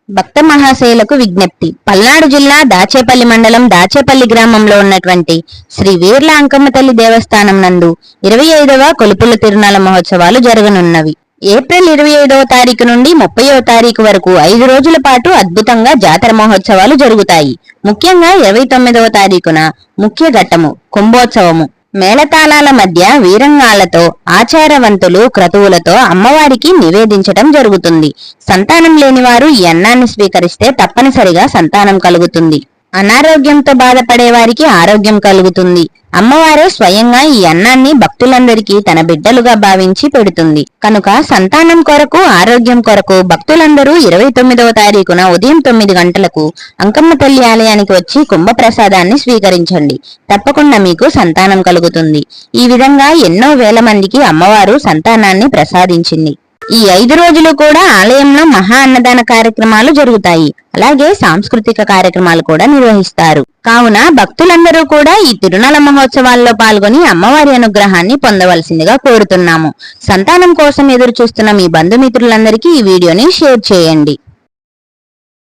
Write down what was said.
భక్త మహాశయులకు విజ్ఞప్తి. పల్నాడు జిల్లా దాచేపల్లి మండలం దాచేపల్లి గ్రామంలో ఉన్నటువంటి శ్రీ వీర్ల అంకమ్మ తల్లి దేవస్థానం నందు 25వ కొలుపుల తిరునాళ మహోత్సవాలు జరగనున్నవి. ఏప్రిల్ 25వ తారీఖు నుండి 30వ తారీఖు వరకు 5 రోజుల పాటు అద్భుతంగా జాతర మహోత్సవాలు జరుగుతాయి. ముఖ్యంగా 29వ తారీఖున ముఖ్య ఘట్టము కుంభోత్సవము. మేళతాళాల మధ్య వీరంగాలతో ఆచారవంతులు క్రతువులతో అమ్మవారికి నివేదించటం జరుగుతుంది. సంతానం లేనివారు ఈ అన్నాన్ని స్వీకరిస్తే తప్పనిసరిగా సంతానం కలుగుతుంది. అనారోగ్యంతో బాధపడే వారికి ఆరోగ్యం కలుగుతుంది. అమ్మవారే స్వయంగా ఈ అన్నాన్ని భక్తులందరికీ తన బిడ్డలుగా భావించి పెడుతుంది. కనుక సంతానం కొరకు ఆరోగ్యం కొరకు భక్తులందరూ 29వ తారీఖున ఉదయం 9 గంటలకు అంకమ్మ తల్లి ఆలయానికి వచ్చి కుంభ ప్రసాదాన్ని స్వీకరించండి. తప్పకుండా మీకు సంతానం కలుగుతుంది. ఈ విధంగా ఎన్నో వేల మందికి అమ్మవారు సంతానాన్ని ప్రసాదించింది. ఈ 5 రోజులు కూడా ఆలయంలో మహా అన్నదాన కార్యక్రమాలు జరుగుతాయి. అలాగే సాంస్కృతిక కార్యక్రమాలు కూడా నిర్వహిస్తారు. కావున భక్తులందరూ కూడా ఈ తిరునాళ మహోత్సవాల్లో పాల్గొని అమ్మవారి అనుగ్రహాన్ని పొందవలసిందిగా కోరుతున్నాము. సంతానం కోసం ఎదురు చూస్తున్న మీ బంధుమిత్రులందరికీ ఈ వీడియోని షేర్ చేయండి.